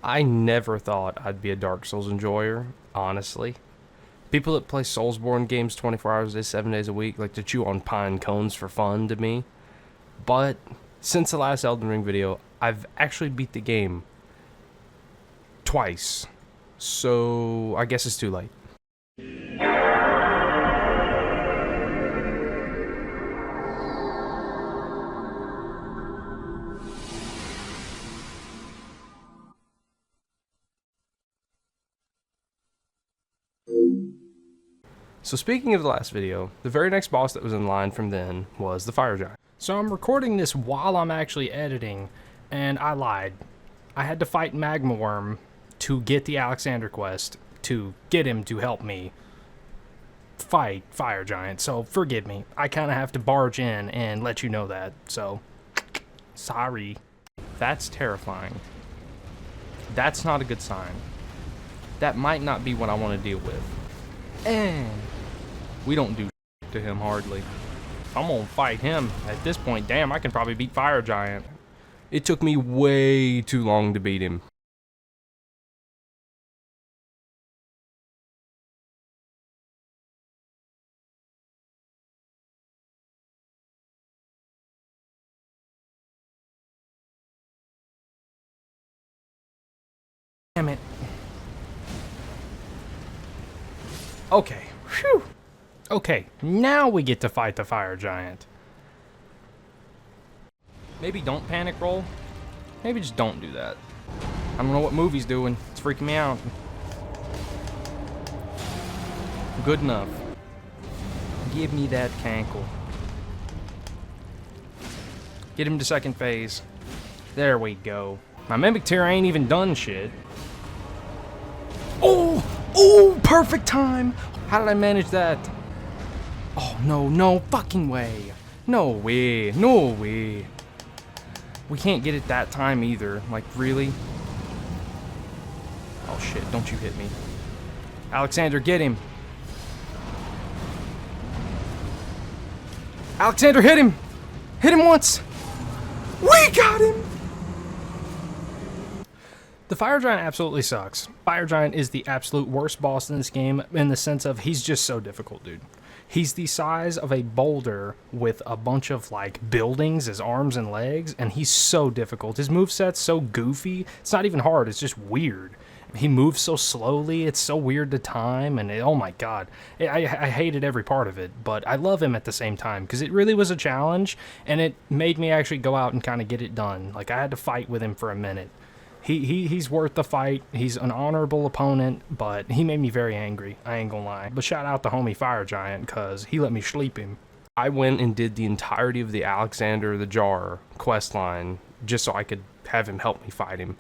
I never thought I'd be a Dark Souls enjoyer, honestly. People that play Soulsborne games 24 hours a day, 7 days a week, like to chew on pine cones for fun to me. But since the last Elden Ring video, I've actually beat the game twice. So I guess it's too late. So speaking of the last video, the very next boss that was in line from then was the Fire Giant. So I'm recording this while I'm actually editing, and I lied. I had to fight Magma Worm to get the Alexander quest, to get him to help me fight Fire Giant, so forgive me. I kind of have to barge in and let you know that, so sorry. That's terrifying. That's not a good sign. That might not be what I want to deal with. And we don't do to him hardly. If I'm gonna fight him at this point, damn, I can probably beat Fire Giant. It took me way too long to beat him. Damn it. Okay. Whew. Okay, now we get to fight the Fire Giant. Maybe don't panic roll. Maybe just don't do that. I don't know what movie's doing. It's freaking me out. Good enough. Give me that cankle. Get him to second phase. There we go. My Mimic Tear ain't even done shit. Oh! Oh! Perfect time! How did I manage that? Oh, no, no fucking way. No way. No way. We can't get it that time either. Like, really? Oh, shit. Don't you hit me. Alexander, get him. Alexander, hit him. Hit him once. We got him. The Fire Giant absolutely sucks. Fire Giant is the absolute worst boss in this game in the sense of he's just so difficult, dude. He's the size of a boulder with a bunch of, like, buildings as arms and legs, and he's so difficult. His moveset's so goofy. It's not even hard, it's just weird. He moves so slowly, it's so weird to time, and oh my god. I hated every part of it, but I love him at the same time, because it really was a challenge, and it made me actually go out and kind of get it done. Like, I had to fight with him for a minute. He's worth the fight. He's an honorable opponent, but he made me very angry. I ain't gonna lie. But shout out to homie Fire Giant, cause he let me sleep him. I went and did the entirety of the Alexander the Jar quest line just so I could have him help me fight him.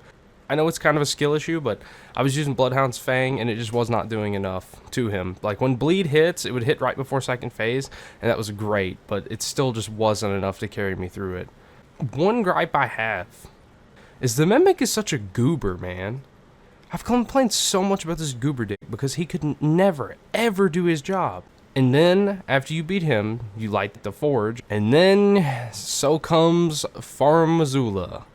I know it's kind of a skill issue, but I was using Bloodhound's Fang and it just was not doing enough to him. Like when bleed hits, it would hit right before second phase, and that was great, but it still just wasn't enough to carry me through it. One gripe I have is the Mimic is such a goober, man. I've complained so much about this goober dick because he could never, ever do his job. And then, after you beat him, you light the forge, and then, so comes Farmazula.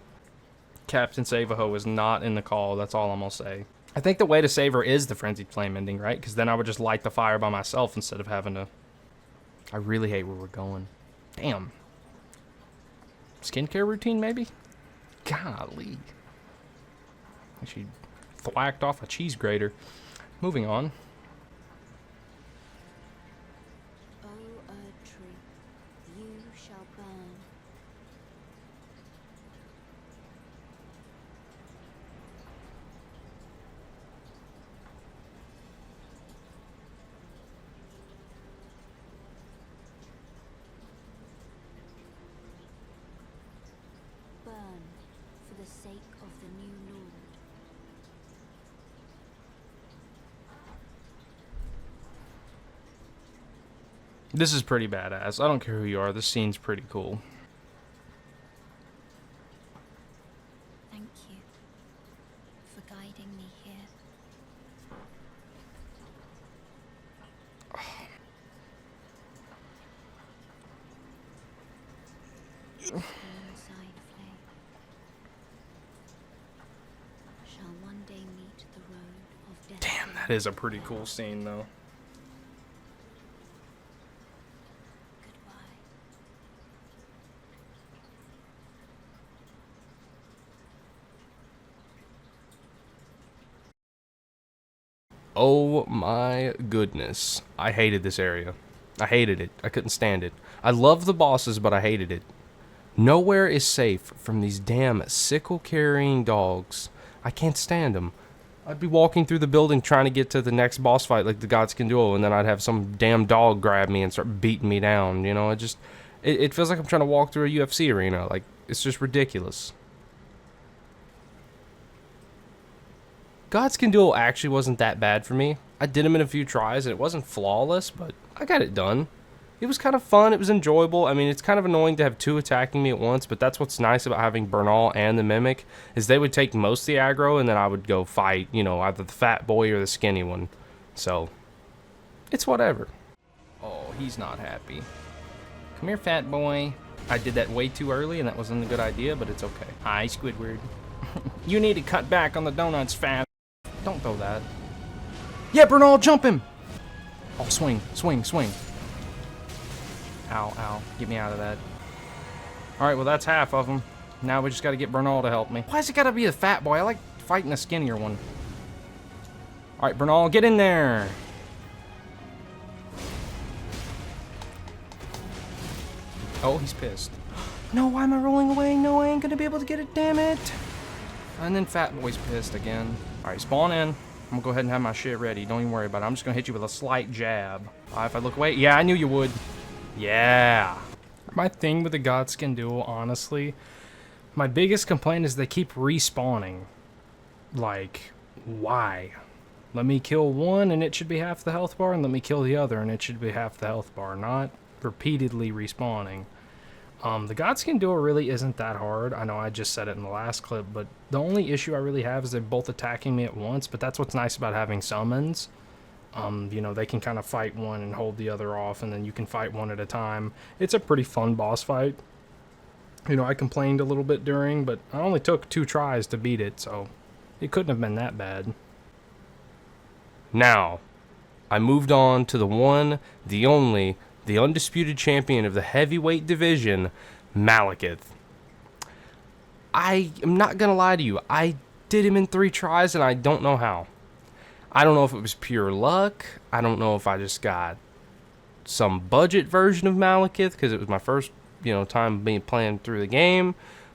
Captain Savaho is not in the call, that's all I'm gonna say. I think the way to save her is the Frenzied Flame ending, right? Because then I would just light the fire by myself instead of having to... I really hate where we're going. Damn. Skincare routine, maybe? Golly. She thwacked off a cheese grater. Moving on. Oh, Erd tree, you shall burn. Burn for the sake of the new Lord. This is pretty badass. I don't care who you are. This scene's pretty cool. Thank you for guiding me here. Inside flame shall day meet the road of death. Damn, that is a pretty cool scene, though. Goodbye. Oh my goodness. I hated this area. I hated it. I couldn't stand it. I love the bosses, but I hated it. Nowhere is safe from these damn sickle-carrying dogs. I can't stand them. I'd be walking through the building trying to get to the next boss fight like the Gods Can Duel, and then I'd have some damn dog grab me and start beating me down. You know, it feels like I'm trying to walk through a UFC arena. Like, it's just ridiculous. Gods Can Duel actually wasn't that bad for me. I did them in a few tries, and it wasn't flawless, but I got it done. It was kind of fun. It was enjoyable. I mean, it's kind of annoying to have two attacking me at once, but that's what's nice about having Bernal and the Mimic, is they would take most of the aggro, and then I would go fight, you know, either the fat boy or the skinny one. So, it's whatever. Oh, he's not happy. Come here, fat boy. I did that way too early, and that wasn't a good idea, but it's okay. Hi, Squidward. You need to cut back on the donuts, fat. Don't throw that. Yeah, Bernal, jump him! Oh, swing, swing, swing. Ow, ow. Get me out of that. Alright, well, that's half of them. Now we just gotta get Bernal to help me. Why's it gotta be a fat boy? I like fighting a skinnier one. Alright, Bernal, get in there! Oh, he's pissed. No, why am I rolling away? No, I ain't gonna be able to get it, damn it! And then fat boy's pissed again. Alright, spawn in. I'm gonna go ahead and have my shit ready. Don't even worry about it. I'm just gonna hit you with a slight jab. If I look away. Yeah, I knew you would. Yeah. My thing with the Gods Can Duel, honestly, my biggest complaint is they keep respawning. Like, why? Let me kill one and it should be half the health bar, and let me kill the other and it should be half the health bar, not repeatedly respawning. The Gods Can Duel really isn't that hard. I know I just said it in the last clip, but the only issue I really have is they're both attacking me at once, but that's what's nice about having summons. You know, they can kind of fight one and hold the other off, and then you can fight one at a time. It's a pretty fun boss fight. You know, I complained a little bit during, but I only took 2 tries to beat it, so it couldn't have been that bad. Now, I moved on to the one, the only, the undisputed champion of the heavyweight division, Malekith. I am not gonna lie to you, I did him in 3 tries, and I don't know how. I don't know if it was pure luck. I don't know if I just got some budget version of Malekith because it was my first, you know, time being playing through the game.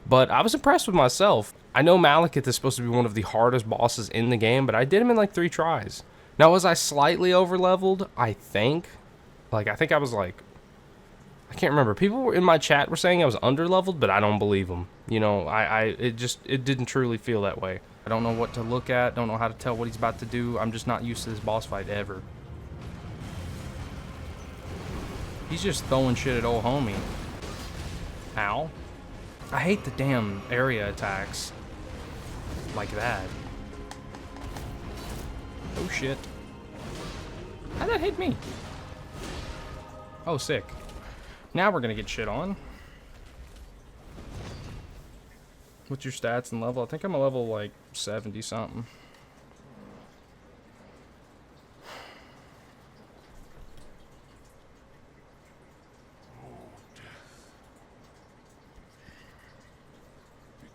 But I was impressed with myself. I know Malekith is supposed to be one of the hardest bosses in the game, but I did him in like 3 tries. Now, was I slightly over leveled? I think. Like, I think I was like, I can't remember. People in my chat were saying I was under leveled, but I don't believe them. You know, it didn't truly feel that way. I don't know what to look at, don't know how to tell what he's about to do. I'm just not used to this boss fight ever. He's just throwing shit at old homie. Ow. I hate the damn area attacks. Like that. Oh shit. How'd that hit me? Oh, sick. Now we're gonna get shit on. What's your stats and level? I think I'm a level like 70 something.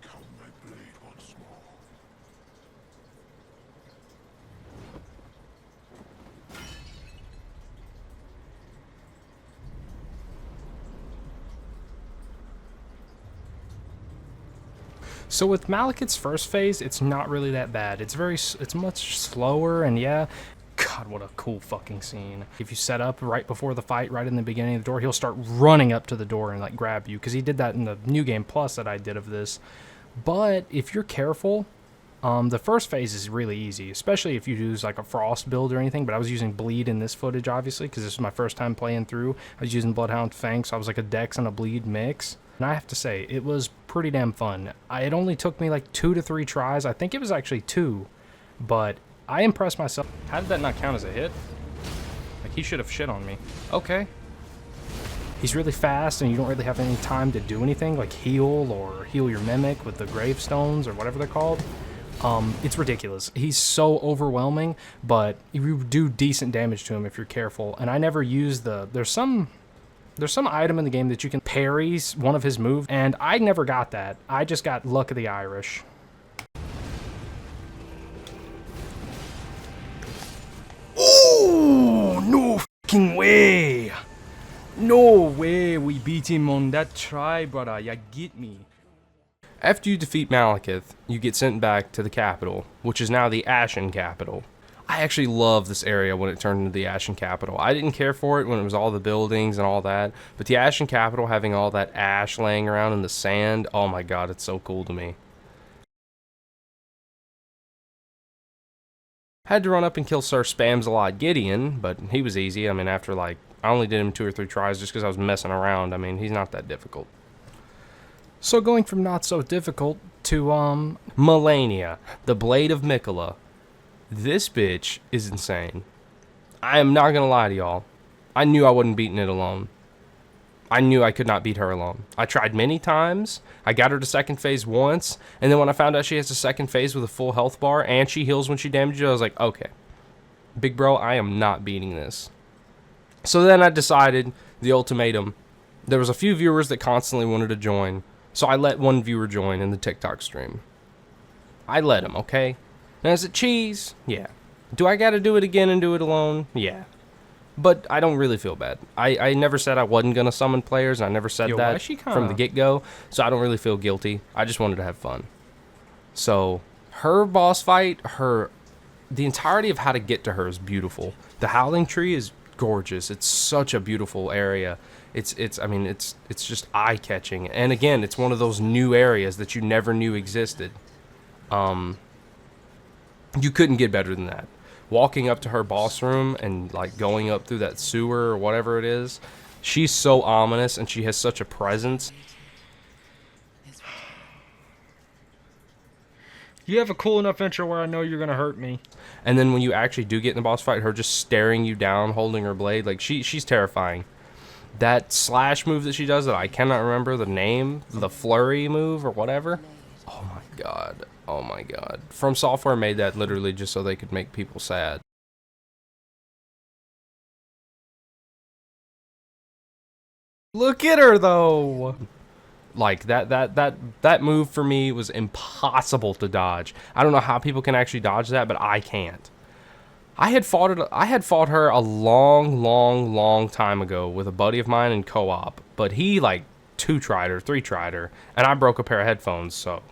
Become my blade once more. So with Malekith's first phase, it's not really that bad. It's much slower, and yeah, God, what a cool fucking scene. If you set up right before the fight, right in the beginning of the door, he'll start running up to the door and like grab you, because he did that in the New Game Plus that I did of this. But if you're careful, the first phase is really easy, especially if you use like a Frost build or anything, but I was using Bleed in this footage, obviously, because this is my first time playing through. I was using Bloodhound Fang, so I was like a Dex and a Bleed mix. And I have to say, it was pretty damn fun. It only took me like 2 to 3 tries. I think it was actually 2, but I impressed myself. How did that not count as a hit? Like, he should have shit on me. Okay. He's really fast, and you don't really have any time to do anything, like heal or heal your Mimic with the gravestones or whatever they're called. It's ridiculous. He's so overwhelming, but you do decent damage to him if you're careful. And I never use there's some item in the game that you can parry one of his moves, and I never got that. I just got Luck of the Irish. Oh, no fucking way. No way we beat him on that try, brother. Ya get me. After you defeat Malekith, you get sent back to the capital, which is now the Ashen capital. I actually love this area when it turned into the Ashen capital. I didn't care for it when it was all the buildings and all that, but the Ashen capital having all that ash laying around in the sand, oh my god, it's so cool to me. Had to run up and kill Sir Spams-a-Lot Gideon, but he was easy. I mean, after like, I only did him 2 or 3 tries just because I was messing around. I mean, he's not that difficult. So going from not so difficult to, Melania, the Blade of Mikola. This bitch is insane. I am not gonna lie to y'all. I knew I wasn't beating it alone. I knew I could not beat her alone. I tried many times. I got her to second phase once, and then when I found out she has a second phase with a full health bar and she heals when she damages you, I was like, okay, big bro, I am not beating this. So then I decided the ultimatum. There was a few viewers that constantly wanted to join, so I let one viewer join in the TikTok stream. I let him, okay? Now, is it cheese? Yeah. Do I gotta do it again and do it alone? Yeah. But I don't really feel bad. I never said I wasn't going to summon players. I never said that from the get-go. So I don't really feel guilty. I just wanted to have fun. So her boss fight, the entirety of how to get to her is beautiful. The Howling Tree is gorgeous. It's such a beautiful area. It's just eye-catching. And again, it's one of those new areas that you never knew existed. You couldn't get better than that. Walking up to her boss room and like going up through that sewer or whatever it is, she's so ominous and she has such a presence. You have a cool enough intro where I know you're gonna hurt me. And then when you actually do get in the boss fight, her just staring you down, holding her blade, like she's terrifying. That slash move that she does that I cannot remember the name, the flurry move or whatever. Oh my god. Oh my god. From Software made that literally just so they could make people sad. Look at her though. Like that move for me was impossible to dodge. I don't know how people can actually dodge that, but I can't. I had fought her a long time ago with a buddy of mine in co-op, but he like 2-tried her, 3-tried her, and I broke a pair of headphones, so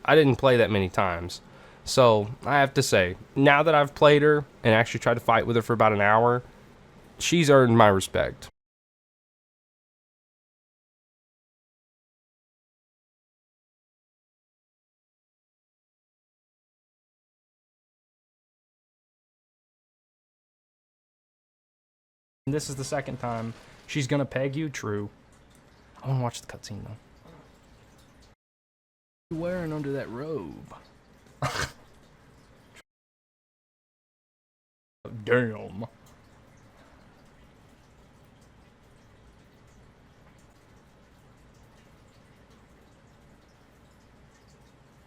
I didn't play that many times. So I have to say, now that I've played her and actually tried to fight with her for about an hour, she's earned my respect. And this is the second time she's gonna peg you. True. I want to watch the cutscene though. What are you wearing under that robe? Damn.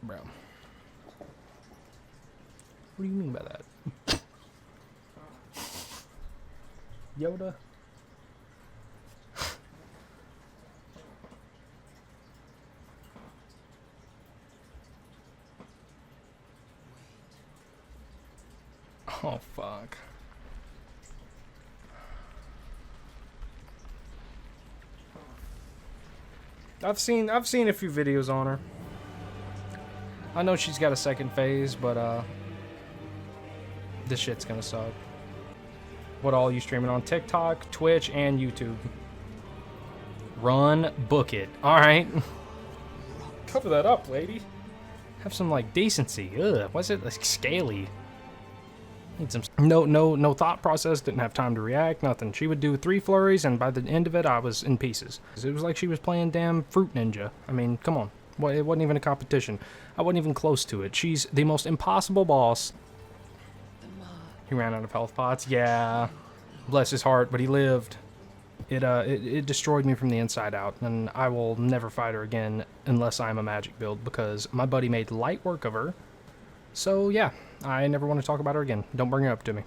Bro. What do you mean by that? Yoda? Oh fuck. I've seen a few videos on her. I know she's got a second phase, but this shit's gonna suck. What all you streaming on TikTok, Twitch, and YouTube? Run, book it. All right. Cover that up, lady. Have some like decency. Ugh, what's it like scaly? Need some no thought process. Didn't have time to react. Nothing. She would do 3 flurries, and by the end of it, I was in pieces. It was like she was playing damn Fruit Ninja. I mean, come on. Well, it wasn't even a competition. I wasn't even close to it. She's the most impossible boss. He ran out of health pots. Yeah, bless his heart, but he lived. It destroyed me from the inside out, and I will never fight her again unless I'm a magic build, because my buddy made light work of her, So yeah, I never want to talk about her again. Don't bring her up to me.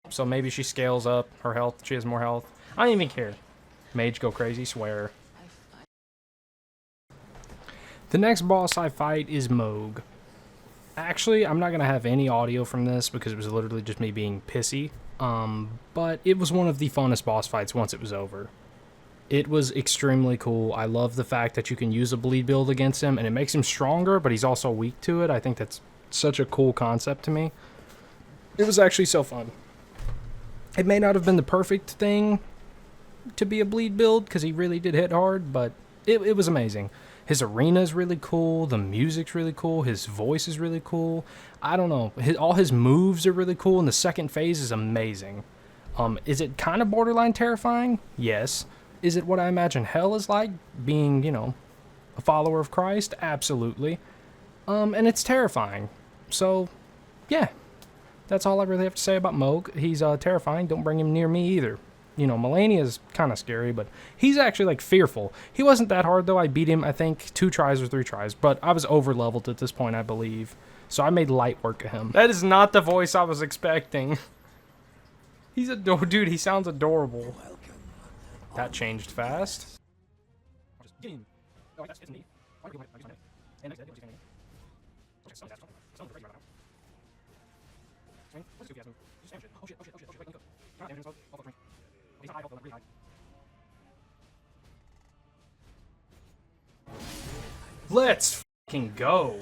So maybe she scales up her health. She has more health. I don't even care. Mage go crazy, swear. The next boss I fight is Moog. Actually, I'm not going to have any audio from this because it was literally just me being pissy. But it was one of the funnest boss fights once it was over. It was extremely cool. I love the fact that you can use a bleed build against him, and it makes him stronger, but he's also weak to it. I think that's such a cool concept to me. It was actually so fun. It may not have been the perfect thing to be a bleed build, because he really did hit hard, but it was amazing. His arena is really cool. The music's really cool. His voice is really cool. I don't know. All his moves are really cool, and the second phase is amazing. Is it kind of borderline terrifying? Yes. Is it what I imagine hell is like, being, you know, a follower of Christ? Absolutely. And it's terrifying. So, yeah. That's all I really have to say about Moog. He's terrifying. Don't bring him near me either. You know, Melania's kind of scary, but he's actually, like, fearful. He wasn't that hard, though. I beat him, I think, 2 tries or 3 tries, but I was over-leveled at this point, I believe. So I made light work of him. That is not the voice I was expecting. He's a dude, he sounds adorable. That changed fast. Let's fucking go.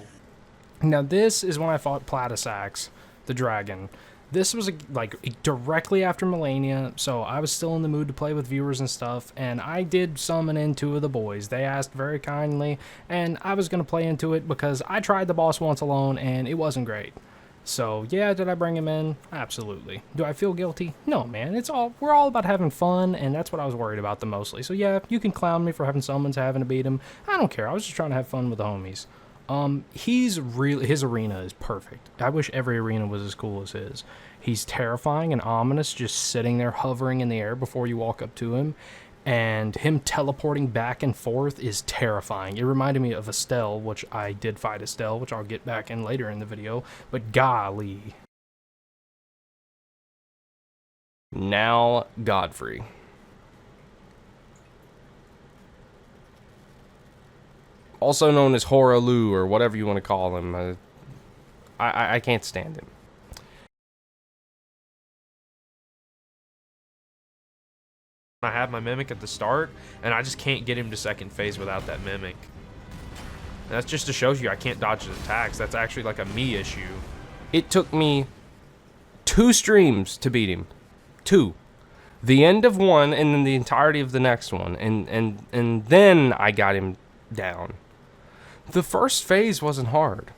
Now this is when I fought Platasax, the dragon. This was like directly after Melania, so I was still in the mood to play with viewers and stuff, and I did summon in 2 of the boys. They asked very kindly, and I was going to play into it because I tried the boss once alone, and it wasn't great. So yeah, did I bring him in? Absolutely. Do I feel guilty? No, man. We're all about having fun, and that's what I was worried about the mostly. So yeah, you can clown me for having summons, having to beat him. I don't care. I was just trying to have fun with the homies. His arena is perfect. I wish every arena was as cool as his. He's terrifying and ominous, just sitting there hovering in the air before you walk up to him. And him teleporting back and forth is terrifying. It reminded me of Estelle, which I did fight Estelle, which I'll get back in later in the video. But golly. Now, Godfrey. Also known as Horalu, or whatever you want to call him. I can't stand him. I have my Mimic at the start, and I just can't get him to second phase without that Mimic. And that's just to show you I can't dodge his attacks. That's actually like a me issue. It took me 2 streams to beat him. 2. The end of one, and then the entirety of the next one. And then I got him down. The first phase wasn't hard.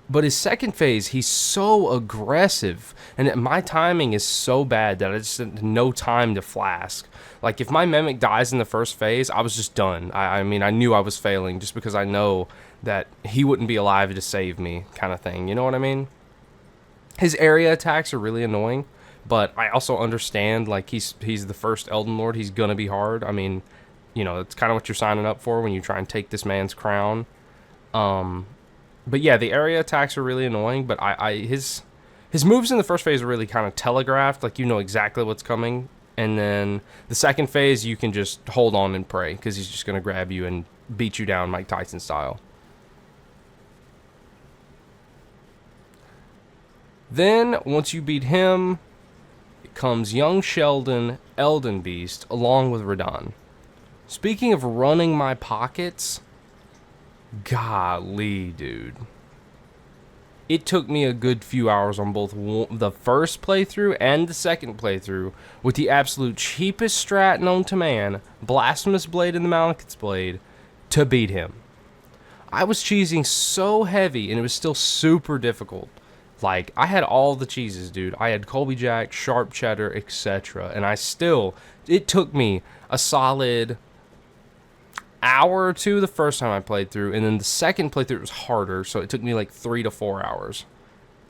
But his second phase, he's so aggressive. And my timing is so bad that I just had no time to flask. Like, if my Mimic dies in the first phase, I was just done. I mean, I knew I was failing just because I know that he wouldn't be alive to save me, kind of thing. You know what I mean? His area attacks are really annoying. But I also understand, like, he's the first Elden Lord. He's going to be hard. I mean, you know, it's kind of what you're signing up for when you try and take this man's crown. But yeah, the area attacks are really annoying, but his moves in the first phase are really kind of telegraphed, like you know exactly what's coming. And then the second phase, you can just hold on and pray, because he's just going to grab you and beat you down Mike Tyson style. Then, once you beat him, it comes young Sheldon, Elden Beast, along with Radahn. Speaking of running my pockets, golly, dude. It took me a good few hours on both the first playthrough and the second playthrough with the absolute cheapest strat known to man, Blasphemous Blade and the Malekith's Blade, to beat him. I was cheesing so heavy and it was still super difficult. Like, I had all the cheeses, dude. I had Colby Jack, Sharp Cheddar, etc. And it took me a solid hour or 2 the first time I played through, and then the second playthrough was harder, so it took me like 3 to 4 hours.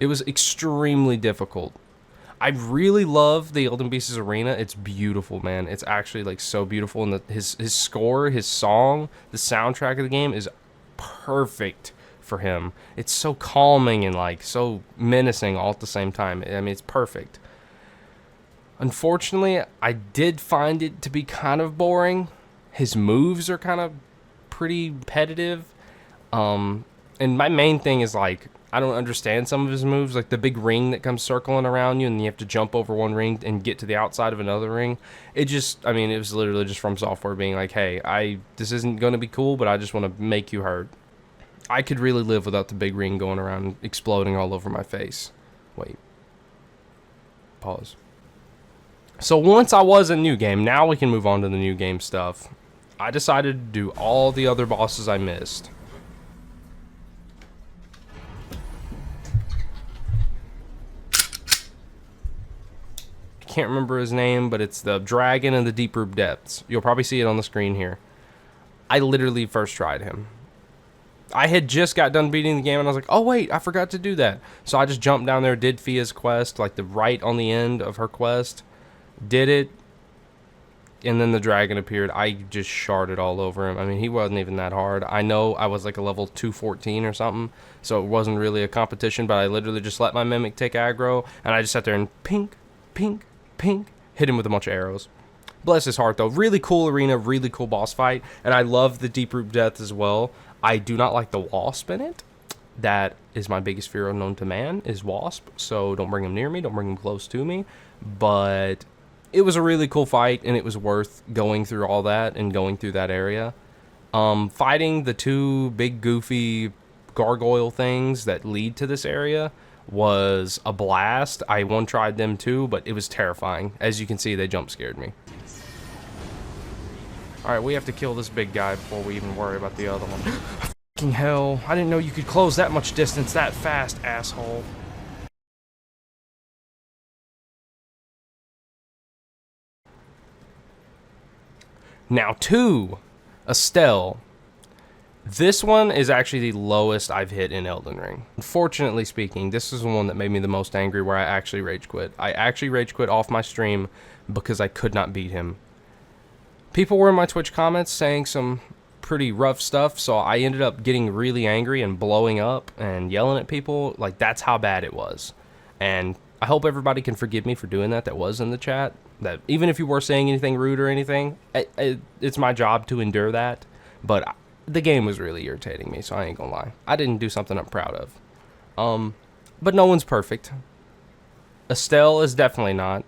It was extremely difficult. I really love the Elden Beast's arena. It's beautiful, man. It's actually like so beautiful, and his score, his song, the soundtrack of the game is perfect for him. It's so calming and like so menacing all at the same time. I mean, it's perfect. Unfortunately, I did find it to be kind of boring. His moves are kind of pretty repetitive. And my main thing is like, I don't understand some of his moves, like the big ring that comes circling around you and you have to jump over one ring and get to the outside of another ring. It just, I mean, it was literally just from software being like, hey, this isn't going to be cool, but I just want to make you hurt. I could really live without the big ring going around and exploding all over my face. Wait. Pause. So once I was in New Game, now we can move on to the New Game stuff. I decided to do all the other bosses I missed. Can't remember his name, but it's the dragon in the Deep Root Depths. You'll probably see it on the screen here. I literally first tried him. I had just got done beating the game and I was like, oh wait, I forgot to do that. So I just jumped down there, did Fia's quest, like the right on the end of her quest, did it, and then the dragon appeared. I just sharded all over him. I mean, he wasn't even that hard. I know I was like a level 214 or something, so it wasn't really a competition, but I literally just let my mimic take aggro, and I just sat there and pink, pink, pink, hit him with a bunch of arrows. Bless his heart, though. Really cool arena, really cool boss fight, and I love the Deep Root Death as well. I do not like the wasp in it. That is my biggest fear unknown to man, is wasp, so don't bring him near me, don't bring him close to me, but it was a really cool fight, and it was worth going through all that and going through that area. Fighting the two big goofy gargoyle things that lead to this area was a blast. I one-tried them too, but it was terrifying. As you can see, they jump scared me. Alright, we have to kill this big guy before we even worry about the other one. Fucking hell, I didn't know you could close that much distance that fast, asshole. Now to Estelle. This one is actually the lowest I've hit in Elden Ring. Unfortunately speaking, this is the one that made me the most angry, where I actually rage quit. I actually rage quit off my stream because I could not beat him. People were in my Twitch comments saying some pretty rough stuff, so I ended up getting really angry and blowing up and yelling at people. Like, that's how bad it was. And I hope everybody can forgive me for doing that was in the chat. That even if you were saying anything rude or anything, it's my job to endure that. But the game was really irritating me, so I ain't gonna lie. I didn't do something I'm proud of. But no one's perfect. Estelle is definitely not,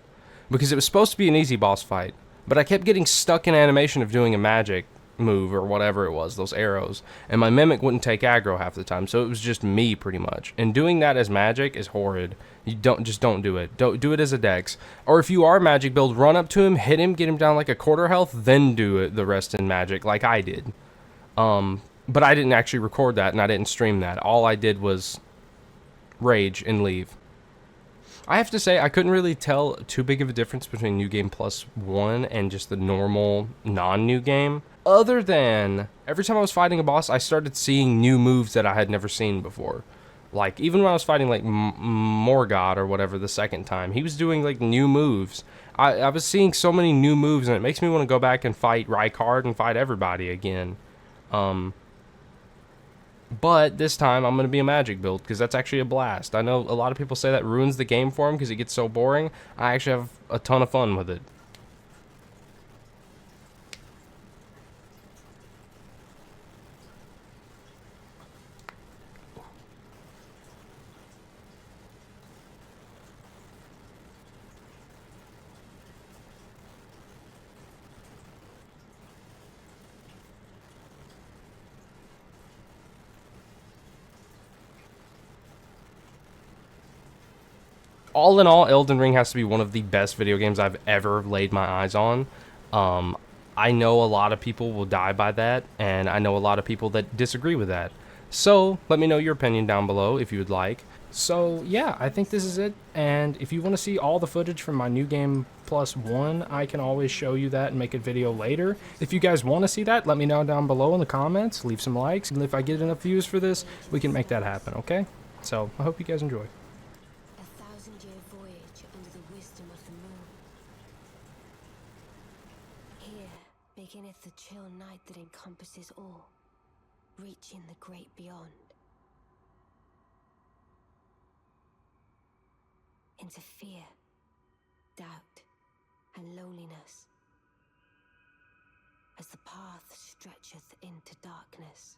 because it was supposed to be an easy boss fight, but I kept getting stuck in animation of doing a magic move or whatever it was, those arrows, and my mimic wouldn't take aggro half the time, so it was just me pretty much. And doing that as magic is horrid. You don't do it. Don't do it as a dex. Or if you are magic build, run up to him, hit him, get him down like a quarter health, then do it the rest in magic like I did. But I didn't actually record that and I didn't stream that. All I did was rage and leave. I have to say, I couldn't really tell too big of a difference between New Game Plus 1 and just the normal non-New Game. Other than, every time I was fighting a boss, I started seeing new moves that I had never seen before. Like, even when I was fighting, like, Morgott or whatever the second time, he was doing, like, new moves. I was seeing so many new moves, and it makes me want to go back and fight Rykard and fight everybody again. But this time, I'm going to be a magic build, because that's actually a blast. I know a lot of people say that ruins the game for them because it gets so boring. I actually have a ton of fun with it. All in all, Elden Ring has to be one of the best video games I've ever laid my eyes on. I know a lot of people will die by that, and I know a lot of people that disagree with that. So, let me know your opinion down below if you would like. So, yeah, I think this is it. And if you want to see all the footage from my New Game Plus 1, I can always show you that and make a video later. If you guys want to see that, let me know down below in the comments. Leave some likes. And if I get enough views for this, we can make that happen, okay? So, I hope you guys enjoy. A 1000-year voyage under the wisdom of the moon. Here beginneth the chill night that encompasses all, reaching the great beyond. into fear, doubt, and loneliness, as the path stretcheth into darkness.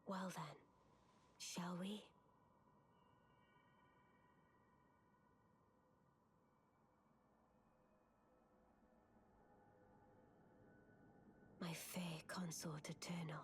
Well then, shall we? My fair consort eternal,